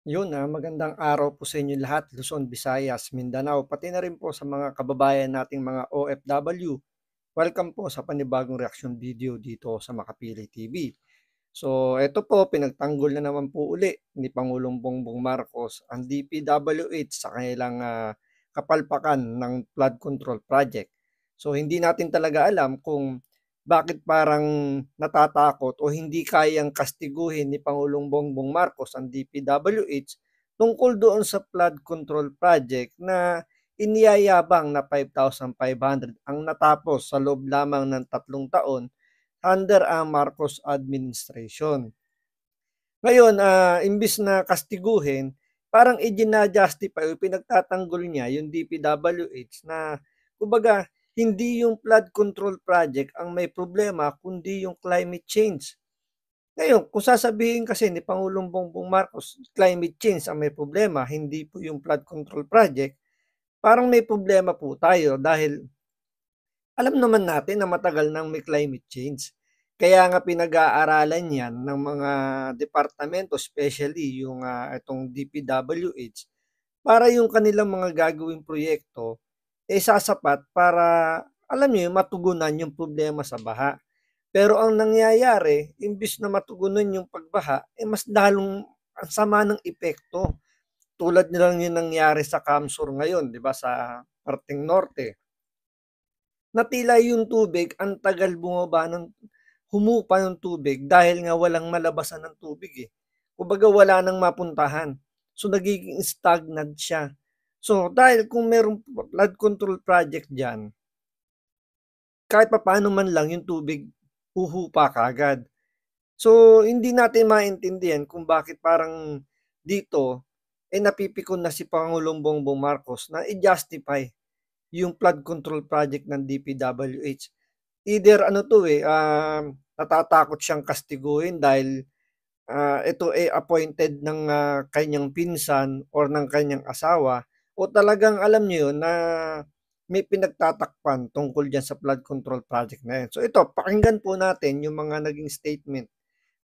Magandang araw po sa inyo lahat, Luzon, Visayas, Mindanao, pati na rin po sa mga kababayan nating mga OFW. Welcome po sa panibagong reaction video dito sa Makapili TV. So, eto po, pinagtanggol na naman po uli ni Pangulong Bongbong Marcos ang DPWH sa kanilang kapalpakan ng flood control project. So, hindi natin talaga alam kung bakit parang natatakot o hindi kayang kastiguhin ni Pangulong Bongbong Marcos ang DPWH tungkol doon sa flood control project na iniyayabang na 5,500 ang natapos sa loob lamang ng 3 taon under ang Marcos administration. Ngayon, imbis na kastiguhin, parang ijina-justify o pinagtatanggol niya yung DPWH na kumbaga hindi yung flood control project ang may problema kundi yung climate change. Ngayon, kung sasabihin kasi ni Pangulong Bongbong Marcos, climate change ang may problema, hindi po yung flood control project, parang may problema po tayo dahil alam naman natin na matagal nang may climate change. Kaya nga pinag-aaralan 'yan ng mga departamento, especially yung, itong DPWH, para yung kanilang mga gagawing proyekto, sasapat para, alam niyo yun, matugunan yung problema sa baha. Pero ang nangyayari, imbis na matugunan yung pagbaha, mas lalong ang sama ng epekto. Tulad na lang yung nangyari sa Kamsur ngayon, 'di ba, sa parteng norte. Na tila yung tubig ang tagal bumaba ng humupa yung tubig dahil nga walang malabasan ng tubig, eh. Kumbaga wala nang mapuntahan. So, nagiging stagnant siya. So, dahil kung merong flood control project diyan, kahit papaano man lang yung tubig huhupa kaagad. So, hindi natin maintindihan kung bakit parang dito, napipikon na si Pangulong Bongbong Marcos na i-justify yung flood control project ng DPWH. Either ano 'to, natatakot siyang kastiguhin dahil, ito, appointed ng, kanyang pinsan or ng kanyang asawa o talagang alam niyo yun na may pinagtatakpan tungkol diyan sa flood control project na yan. So ito, pakinggan po natin yung mga naging statement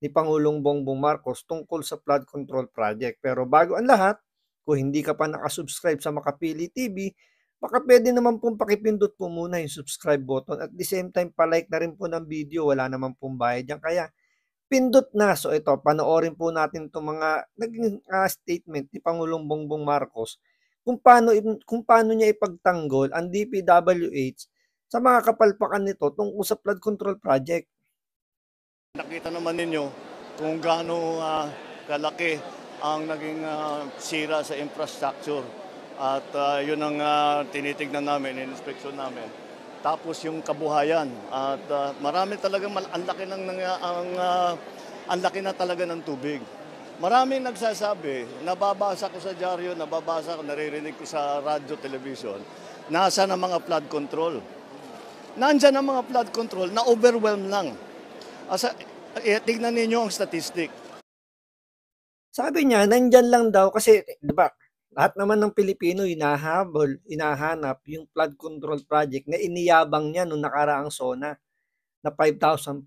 ni Pangulong Bongbong Marcos tungkol sa flood control project. Pero bago ang lahat, kung hindi ka pa nakasubscribe sa Makapili TV, baka pwede naman pong pakipindot po muna yung subscribe button at the same time pa-like na rin po ng video, wala naman pong bayad yan. Kaya pindot na. So ito, panoorin po natin itong mga naging statement ni Pangulong Bongbong Marcos kung paano niya ipagtanggol ang DPWH sa mga kapalpakan nito tungkol sa flood control project. Nakita naman ninyo kung gaano kalaki ang naging sira sa infrastructure at yun ang tinitignan namin, in-inspection namin. Tapos yung kabuhayan at marami talagang ang laki ang laki na talaga ng tubig. Maraming nagsasabi, nababasa ko sa dyaryo, nababasa ko, naririnig ko sa radyo, television, nasa ng mga flood control. Nandyan ang mga flood control na overwhelm lang. Tignan ninyo ang statistic. Sabi niya, nandyan lang daw kasi, 'di ba, lahat naman ng Pilipino hinahanap yung flood control project na iniyabang niya nung nakaraang SONA na 5,500.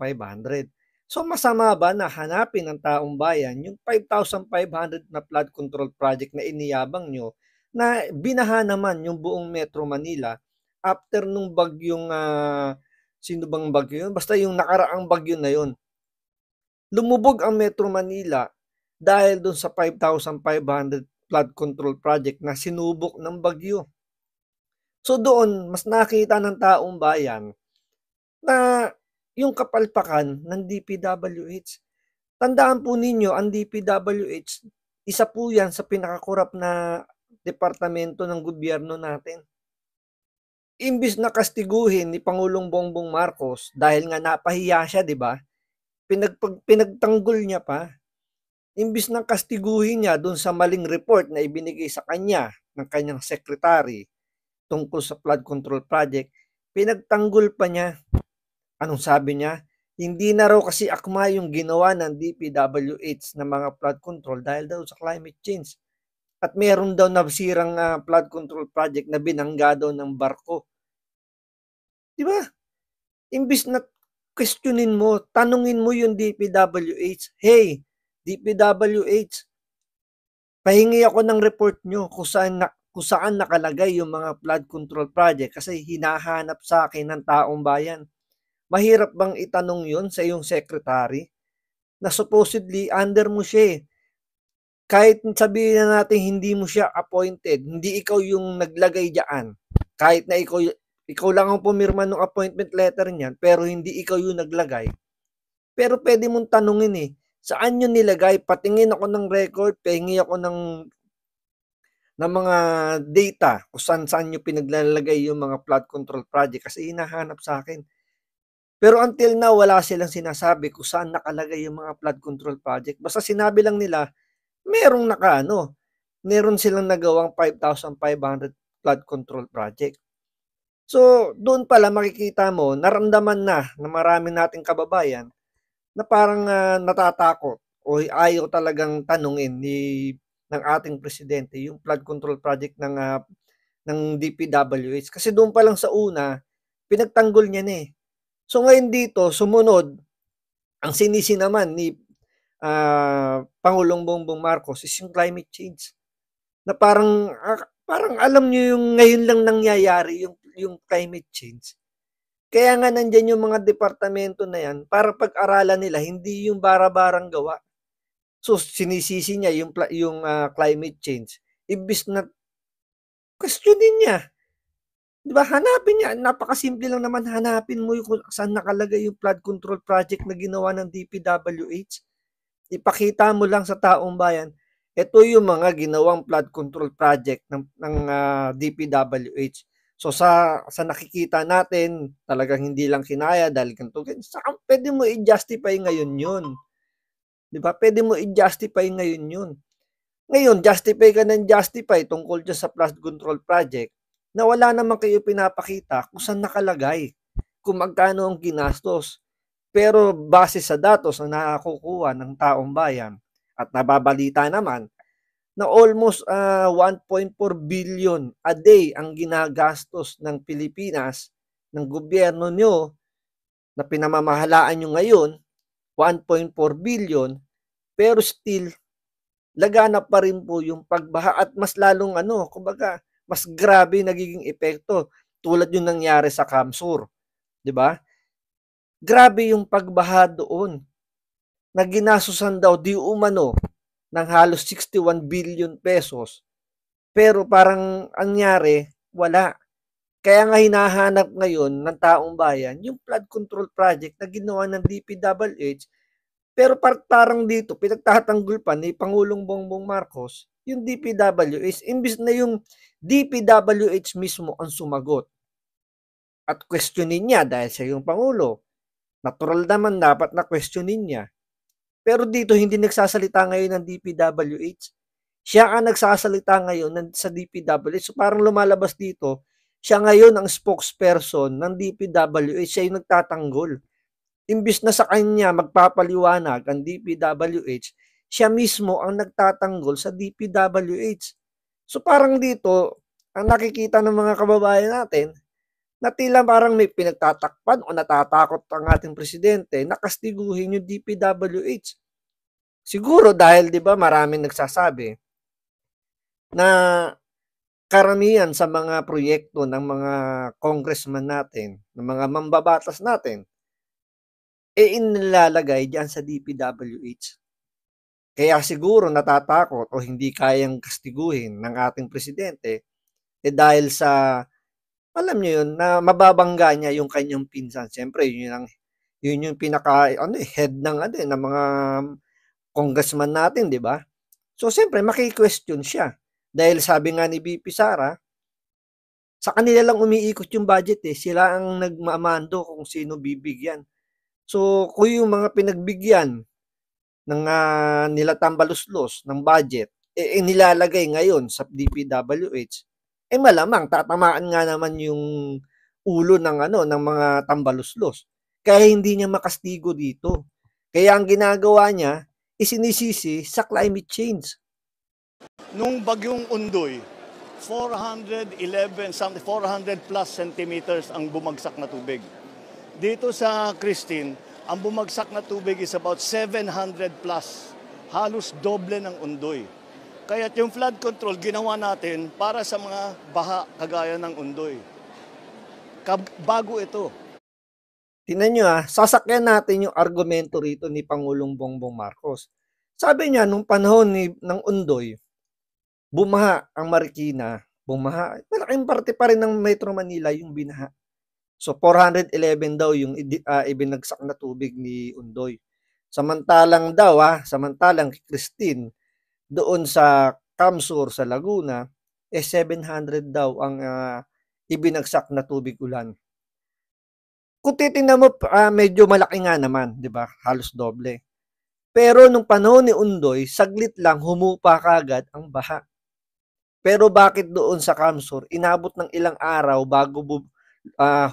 So masama ba na hanapin ng taong bayan yung 5,500 na flood control project na iniyabang nyo na binaha naman yung buong Metro Manila after nung bagyong, sino bang bagyo yun? Basta yung nakaraang bagyo na yun. Lumubog ang Metro Manila dahil dun sa 5,500 flood control project na sinubok ng bagyo. So doon, mas nakita ng taong bayan na yung kapalpakan ng DPWH. Tandaan po ninyo, ang DPWH, isa po yan sa pinakakurap na departamento ng gobyerno natin. Imbis na kastiguhin ni Pangulong Bongbong Marcos dahil nga napahiya siya, di ba? Pinagtanggol niya pa. Imbis na kastiguhin niya dun sa maling report na ibinigay sa kanya ng kanyang secretary tungkol sa flood control project, pinagtanggol pa niya. Anong sabi niya? Hindi na raw kasi akma yung ginawa ng DPWH na mga flood control dahil daw sa climate change. At meron daw nasirang flood control project na binangga daw ng barko. Di ba? Imbis na questionin mo, tanungin mo yung DPWH, hey, DPWH, pahingi ako ng report nyo kung saan nakalagay yung mga flood control project kasi hinahanap sa akin ng taong bayan. Mahirap bang itanong yun sa iyong secretary na supposedly under mo siya eh. Kahit sabihin na natin hindi mo siya appointed, hindi ikaw yung naglagay diyan. Kahit na ikaw lang ang pumirma ng appointment letter niyan, pero hindi ikaw yung naglagay. Pero pwede mong tanungin eh, saan yun nilagay? Patingin ako ng record, pahingi ako ng mga data kung saan nyo pinaglalagay yung mga flood control project kasi hinahanap sa akin. Pero until now, wala silang sinasabi kung saan nakalagay yung mga flood control project. Basta sinabi lang nila, meron silang nagawang 5,500 flood control project. So, doon pala makikita mo, naramdaman na ng marami nating kababayan na parang natatakot o ayaw talagang tanungin ng ating presidente yung flood control project ng DPWH kasi doon pa lang sa una pinagtanggol niya na eh. So ngayon dito sumunod ang sinisi naman ni Pangulong Bongbong Marcos is yung climate change. Na parang alam niyo yung ngayon lang nangyayari yung climate change. Kaya nga nandiyan yung mga departamento na yan para pag-aralan nila, hindi yung bara-barang gawa. So sinisisi niya yung climate change. Imbis na questionin niya. 'Di ba? Hanapin niya. Napakasimple lang naman hanapin mo yung kung saan nakalagay yung flood control project na ginawa ng DPWH. Ipakita mo lang sa taong bayan, ito yung mga ginawang flood control project ng DPWH. So sa nakikita natin, talagang hindi lang kinaya dahil ganito. Saan pwede mo i-justify ngayon yun? 'Di ba? Pwede mo i-justify ngayon yun. Ngayon, justify ka ng justify tungkol dyan sa flood control project na wala naman kayo pinapakita kung saan nakalagay, kung magkano ang ginastos. Pero base sa datos na nakukuha ng taong bayan at nababalita naman na almost 1.4 billion a day ang ginagastos ng Pilipinas, ng gobyerno nyo na pinamamahalaan nyo ngayon, 1.4 billion, pero still, laganap pa rin po yung pagbaha at mas lalong kumbaga, mas grabe nagiging epekto tulad yung nangyari sa Kamsur, 'di ba? Grabe yung pagbaha doon. Na ginasusan daw di umano ng halos 61 billion pesos. Pero parang angyari, wala. Kaya nga hinahanap ngayon ng taong bayan yung flood control project na ginawa ng DPWH. Pero parang dito, pinagtatanggol pa ni Pangulong Bongbong Marcos yung DPWH. Imbis na yung DPWH mismo ang sumagot. At questionin niya dahil siya yung Pangulo. Natural naman dapat na questionin niya. Pero dito hindi nagsasalita ngayon ng DPWH. Siya ang nagsasalita ngayon sa DPWH. So parang lumalabas dito, siya ngayon ang spokesperson ng DPWH. Siya yung nagtatanggol. Imbis na sa kanya magpapaliwanag ang DPWH, siya mismo ang nagtatanggol sa DPWH. So parang dito, ang nakikita ng mga kababayan natin, na tila parang may pinagtatakpan o natatakot ang ating presidente na kastiguhin yung DPWH. Siguro dahil 'di ba maraming nagsasabi na karamihan sa mga proyekto ng mga congressman natin, ng mga mambabatas natin, inilalagay diyan sa DPWH. Kaya siguro natatakot o hindi kayang kastiguhin ng ating presidente dahil sa alam niyo yun, na mababangga niya yung kanyang pinsan. Siyempre, yun yung pinaka head ng mga congressman natin, 'di ba? So siyempre maki-question siya. Dahil sabi nga ni VP Sara, sa kanila lang umiikot yung budget eh. Sila ang nagmamando kung sino bibigyan. So kung yung mga pinagbigyan ng nila tambaluslos ng budget nilalagay ngayon sa DPWH, malamang tatamaan nga naman yung ulo ng mga tambaluslos. Kaya hindi niya makastigo dito. Kaya ang ginagawa niya isinisisi sa climate change. Nung bagyong Undoy, 400 plus centimeters ang bumagsak na tubig. Dito sa Christine, ang bumagsak na tubig is about 700 plus, halos doble ng Undoy. Kaya yung flood control ginawa natin para sa mga baha kagaya ng Undoy. Bago ito. Tingnan niyo, sasakyan natin yung argumento rito ni Pangulong Bongbong Marcos. Sabi niya nung panahon ng Undoy, bumaha ang Marikina, bumaha. Malaking parte pa rin ng Metro Manila yung binaha. So 411 daw yung ibinagsak na tubig ni Undoy. Samantalang kay Christine doon sa Camsur sa Laguna, 700 daw ang ibinagsak na tubig ulan. Kung titingnan mo, medyo malaki nga naman, 'di ba? Halos doble. Pero nung panahon ni Undoy, saglit lang humupa kaagad ang baha. Pero bakit doon sa Camsur, inabot ng ilang araw bago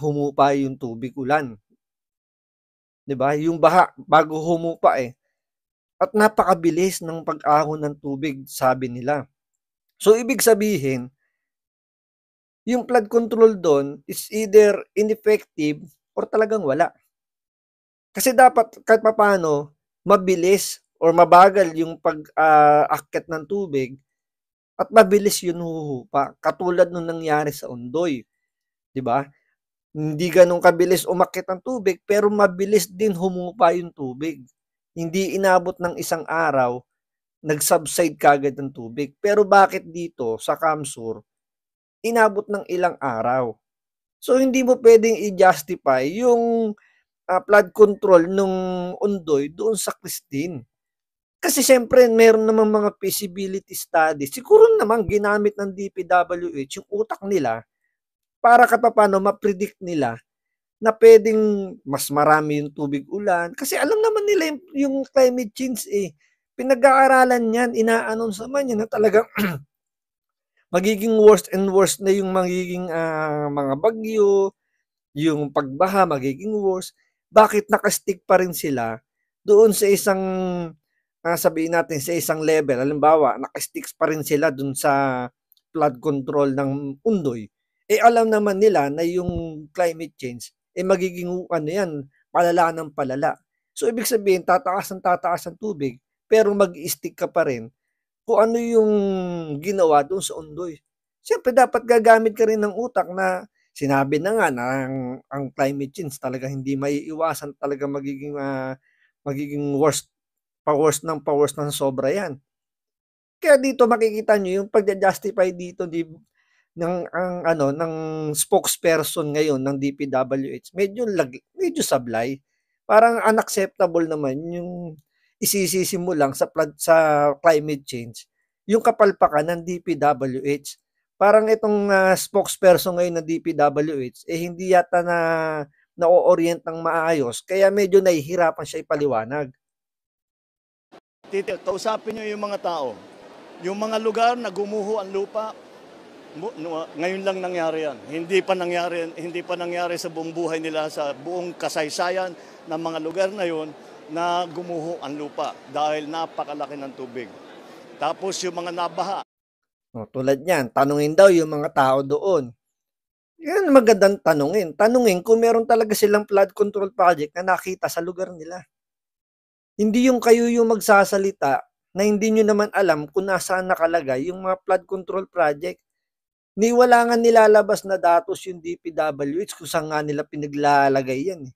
humupa yung tubig ulan? 'Di ba? Yung baha bago humupa eh. At napakabilis ng pag-ahon ng tubig, sabi nila. So ibig sabihin, yung flood control doon is either ineffective or talagang wala. Kasi dapat kahit papaano mabilis or mabagal yung pag-akyat ng tubig at mabilis yun huhupa. Katulad nung nangyari sa Ondoy, 'di ba? Hindi ganun kabilis umakyat ang tubig pero mabilis din humupa yung tubig. Hindi inabot ng isang araw, nag-subside kagad ng tubig. Pero bakit dito sa Camsur, inabot ng ilang araw? So hindi mo pwedeng i-justify yung flood control nung Ondoy doon sa Christine. Kasi siyempre meron namang mga feasibility studies. Siguro naman ginamit ng DPWH yung utak nila para kahit papaano ma-predict nila na pwedeng mas marami yung tubig ulan. Kasi alam naman nila yung climate change eh. Pinag-aaralan yan, ina-announce naman yan na talagang magiging worst and worst na yung magiging mga bagyo, yung pagbaha magiging worse. Bakit nakastick pa rin sila doon sa isang sabihin natin sa isang level? Halimbawa, nakastick pa rin sila doon sa flood control ng Undoy. Eh alam naman nila na yung climate change magiging ano yan, palala ng palala. So ibig sabihin tataas ang tubig pero mag-stick ka pa rin kung ano yung ginawa doon sa Ondoy. Siyempre dapat gagamit ka rin ng utak na sinabi na nga na ang climate change talaga hindi maiiwasan, talaga magiging worst ng sobra yan. Kaya dito makikita nyo yung pagja-justify dito ng spokesperson ngayon ng DPWH. Medyo sablay. Parang unacceptable naman yung isisisi mo lang sa climate change yung kapalpakan ng DPWH. Parang itong spokesperson ngayon ng DPWH hindi yata na-orient ng maayos kaya medyo nahihirapan siya ipaliwanag. Kausapin nyo yung mga tao. Yung mga lugar na gumuho ang lupa, ngayon lang nangyari yan. Hindi pa nangyari sa buong buhay nila, sa buong kasaysayan ng mga lugar na yon na gumuho ang lupa dahil napakalaki ng tubig. Tapos yung mga nabaha. Tulad niyan, tanungin daw yung mga tao doon. Yan magandang tanungin. Tanungin kung meron talaga silang flood control project na nakita sa lugar nila. Hindi yung kayo yung magsasalita na hindi nyo naman alam kung nasaan nakalagay yung mga flood control project. Ni wala nga nilalabas na datos yung DPWH kung saan nga nila pinaglalagay yan.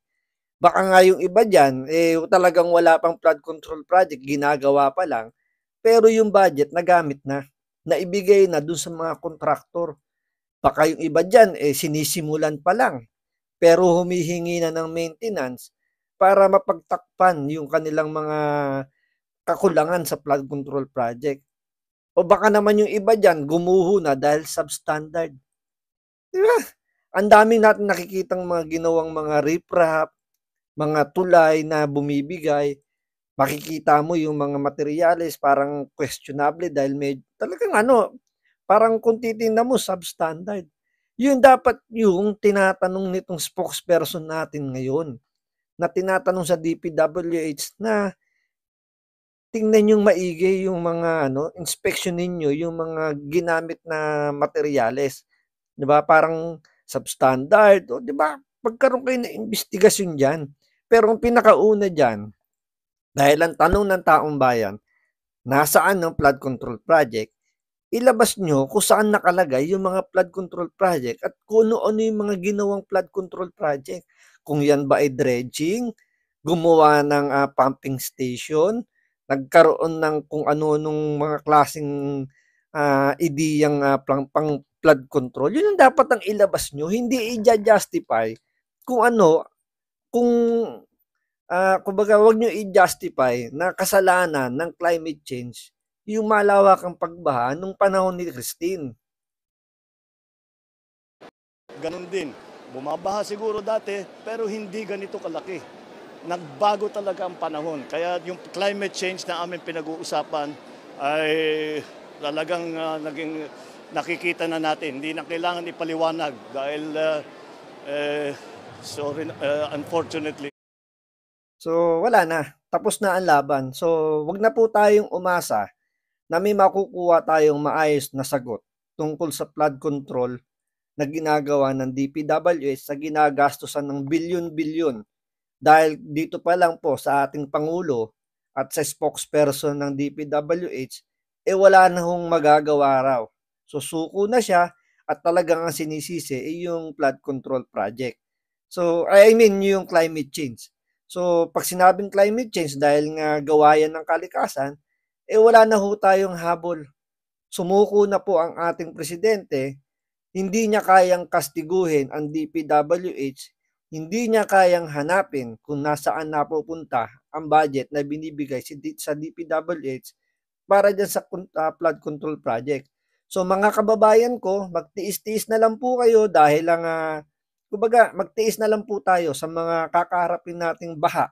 Baka nga yung iba dyan, talagang wala pang flood control project, ginagawa pa lang. Pero yung budget nagamit na, naibigay na dun sa mga kontraktor. Baka yung iba dyan, sinisimulan pa lang. Pero humihingi na ng maintenance para mapagtakpan yung kanilang mga kakulangan sa flood control project. O baka naman yung iba dyan, gumuho na dahil substandard. Diba? Ang daming natin nakikitang mga ginawang mga riprap, mga tulay na bumibigay. Makikita mo yung mga materyales parang questionable dahil talagang parang kung titingnan mo substandard. Yun dapat yung tinatanong nitong spokesperson natin ngayon. Na tinatanong sa DPWH na tingnan yung maigi yung mga inspection ninyo yung mga ginamit na materyales. 'Di ba? Parang substandard, 'di ba? Magkaroon kayo ng investigasyon diyan. Pero ang pinakauna diyan, dahil ang tanong ng taong bayan, nasaan ang flood control project, ilabas nyo kung saan nakalagay yung mga flood control project at kung ano-ano yung mga ginawang flood control project. Kung yan ba ay dredging, gumawa ng pumping station, nagkaroon ng kung ano-anong mga klaseng ideyang pang flood control, yun ang dapat ang ilabas nyo, hindi i-justify kung ano, kung kumbaga wag nyo i-justify na kasalanan ng climate change yung malawakang pagbaha nung panahon ni Christine. Ganun din. Bumabaha siguro dati, pero hindi ganito kalaki. Nagbago talaga ang panahon. Kaya yung climate change na aming pinag-uusapan ay talagang naging nakikita na natin. Hindi na kailangan ipaliwanag dahil sorry, unfortunately. So wala na, tapos na ang laban. So wag na po tayong umasa na may makukuha tayong maayos na sagot tungkol sa flood control na ginagawa ng DPWH sa ginagastusan ng bilyon-bilyon. Dahil dito pa lang po sa ating Pangulo at sa spokesperson ng DPWH, wala na hong magagawa raw. So suko na siya at talagang ang sinisisi ay yung flood control project. So I mean yung climate change. So pag sinabing climate change dahil nga gawa yan ng kalikasan, wala na ho tayong habol. Sumuko na po ang ating presidente, hindi niya kayang kastiguhin ang DPWH, hindi niya kayang hanapin kung nasaan napupunta ang budget na binibigay sa DPWH para dyan sa flood control project. So mga kababayan ko, magtiis-tiis na lang po kayo dahil lang, kumbaga magtiis na lang po tayo sa mga kakaharapin nating baha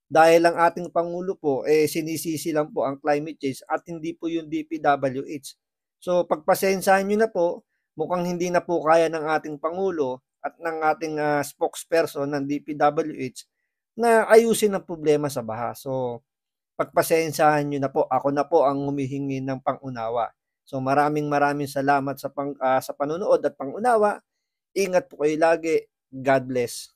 dahil ang ating Pangulo po sinisisi lang po ang climate change at hindi po yung DPWH. So pagpasensyahan nyo na po, mukhang hindi na po kaya ng ating Pangulo at ng ating spokesperson ng DPWH na ayusin ang problema sa baha. So pagpasensyahan nyo na po, ako na po ang humihingi ng pangunawa. So maraming salamat sa panonood at pangunawa. Ingat po kayo lagi. God bless.